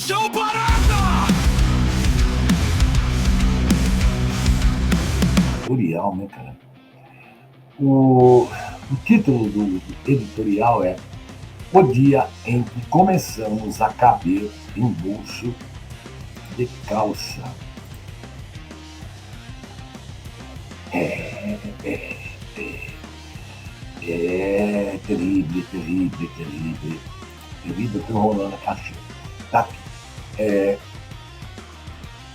Show barata! Editorial, né, cara? O título do editorial é O Dia em que Começamos a Caber em Bolso de Calça. É terrível, terrível, terrível. Terrível, tô enrolando a caixa. Tá aqui.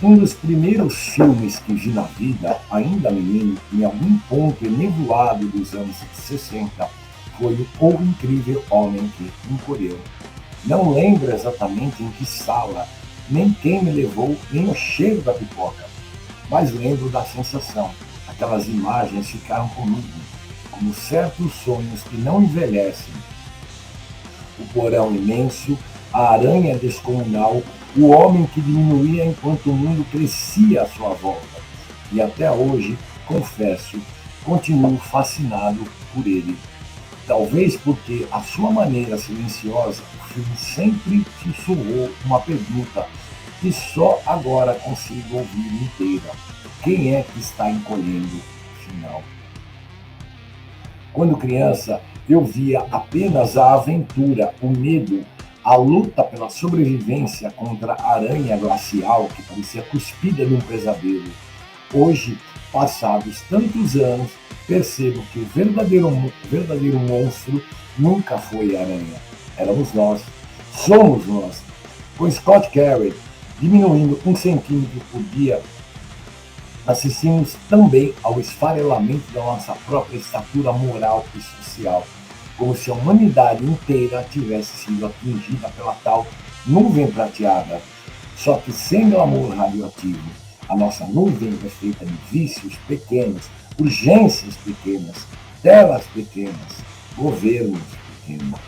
Um dos primeiros filmes que vi na vida, ainda menino, em algum ponto enevoado dos anos 60, foi O Incrível Homem que Encolheu. Não lembro exatamente em que sala, nem quem me levou, nem o cheiro da pipoca, mas lembro da sensação. Aquelas imagens ficaram comigo, como certos sonhos que não envelhecem. O porão imenso, a aranha descomunal, o homem que diminuía enquanto o mundo crescia à sua volta. E até hoje, confesso, continuo fascinado por ele. Talvez porque a sua maneira silenciosa, o filme sempre sussurrou uma pergunta que só agora consigo ouvir inteira. Quem é que está encolhendo? Final. Quando criança, eu via apenas a aventura, o medo, a luta pela sobrevivência contra a aranha glacial que parecia cuspida num pesadelo. Hoje, passados tantos anos, percebo que o verdadeiro monstro nunca foi a aranha. Éramos nós. Somos nós. Com Scott Carey diminuindo 1 centímetro por dia, assistimos também ao esfarelamento da nossa própria estatura moral e social, como se a humanidade inteira tivesse sido atingida pela tal nuvem prateada, só que sem glamour radioativo. A nossa nuvem é feita de vícios pequenos, urgências pequenas, telas pequenas, governos pequenos.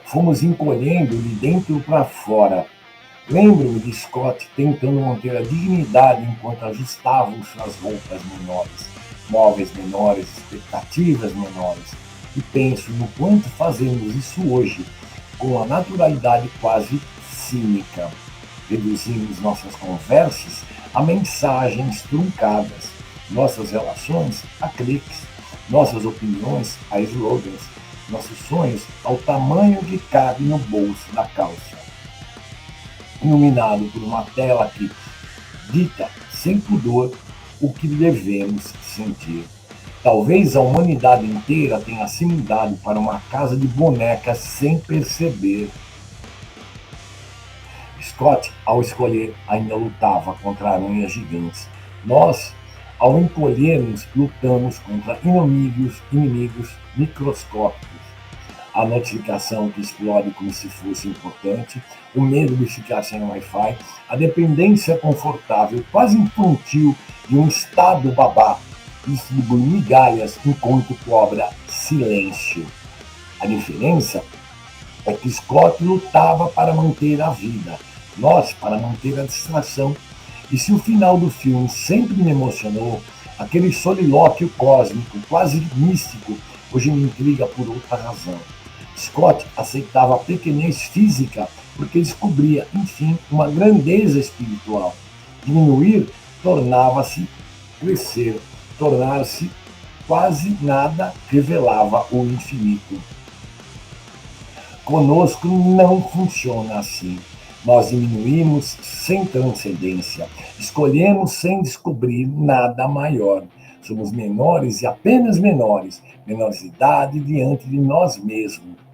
Fomos encolhendo de dentro para fora. Lembro-me de Scott tentando manter a dignidade enquanto ajustavam suas roupas menores, móveis menores, expectativas menores. E penso no quanto fazemos isso hoje, com a naturalidade quase cínica. Reduzimos nossas conversas a mensagens truncadas, nossas relações a cliques, nossas opiniões a slogans, nossos sonhos ao tamanho que cabe no bolso da calça. Iluminado por uma tela que dita sem pudor o que devemos sentir. Talvez a humanidade inteira tenha se mudado para uma casa de bonecas sem perceber. Scott, ao escolher, ainda lutava contra aranhas gigantes. Nós, ao encolhermos, lutamos contra inimigos microscópicos. A notificação que explode como se fosse importante, o medo de ficar sem Wi-Fi, a dependência confortável, quase infantil, de um estado babá, distribui migalhas enquanto cobra silêncio. A diferença é que Scott lutava para manter a vida, nós para manter a distração. E se o final do filme sempre me emocionou, aquele solilóquio cósmico, quase místico, hoje me intriga por outra razão. Scott aceitava a pequenez física porque descobria, enfim, uma grandeza espiritual. Diminuir tornava-se crescer, tornar-se quase nada revelava o infinito. Conosco não funciona assim. Nós diminuímos sem transcendência, escolhemos sem descobrir nada maior. Somos menores e apenas menores, menores de idade diante de nós mesmos.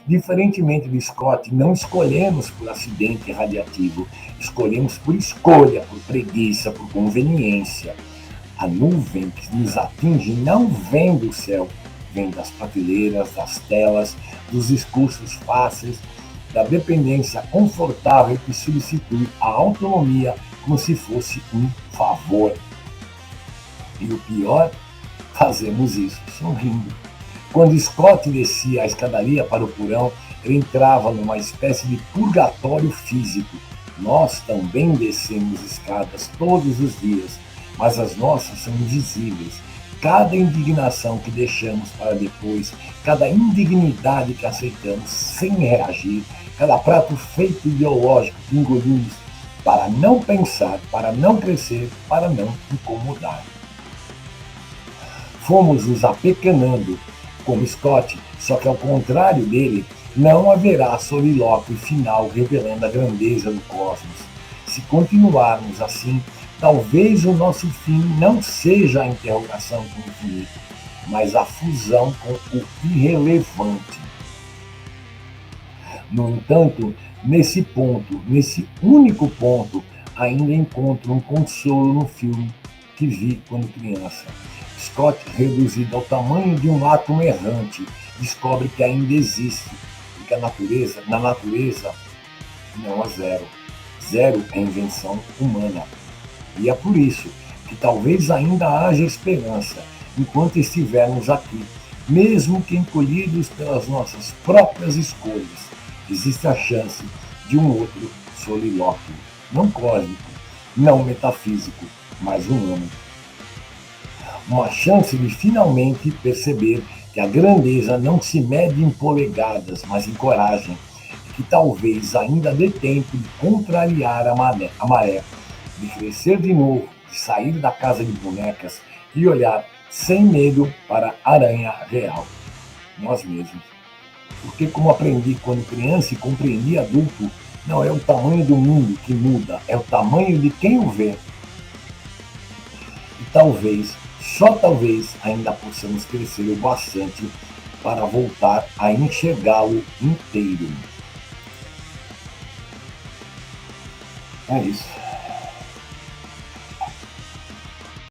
Diferentemente de Scott, não escolhemos por acidente radiativo, escolhemos por escolha, por preguiça, por conveniência. A nuvem que nos atinge não vem do céu, vem das prateleiras, das telas, dos discursos fáceis, da dependência confortável que substitui a autonomia como se fosse um favor. E o pior, fazemos isso sorrindo. Quando Scott descia a escadaria para o porão, ele entrava numa espécie de purgatório físico. Nós também descemos escadas todos os dias, mas as nossas são invisíveis. Cada indignação que deixamos para depois, cada indignidade que aceitamos sem reagir, cada prato feito ideológico que engolimos para não pensar, para não crescer, para não incomodar. Fomos nos apequenando, como Scott, só que ao contrário dele, não haverá solilóquio final revelando a grandeza do cosmos. Se continuarmos assim, talvez o nosso fim não seja a interrogação com o infinito, mas a fusão com o irrelevante. No entanto, nesse ponto, nesse único ponto, ainda encontro um consolo no filme que vi quando criança. Scott, reduzido ao tamanho de um átomo errante, descobre que ainda existe, e que na natureza, não há zero. Zero é invenção humana. E é por isso que talvez ainda haja esperança enquanto estivermos aqui, mesmo que encolhidos pelas nossas próprias escolhas. Existe a chance de um outro solilóquio, não cósmico, não metafísico, mas humano. Uma chance de finalmente perceber que a grandeza não se mede em polegadas, mas em coragem, e que talvez ainda dê tempo de contrariar a maré, de crescer de novo, de sair da casa de bonecas e olhar sem medo para a aranha real, nós mesmos. Porque, como aprendi quando criança e compreendi adulto, não é o tamanho do mundo que muda, é o tamanho de quem o vê. E talvez, só talvez, ainda possamos crescer o bastante para voltar a enxergá-lo inteiro. É isso.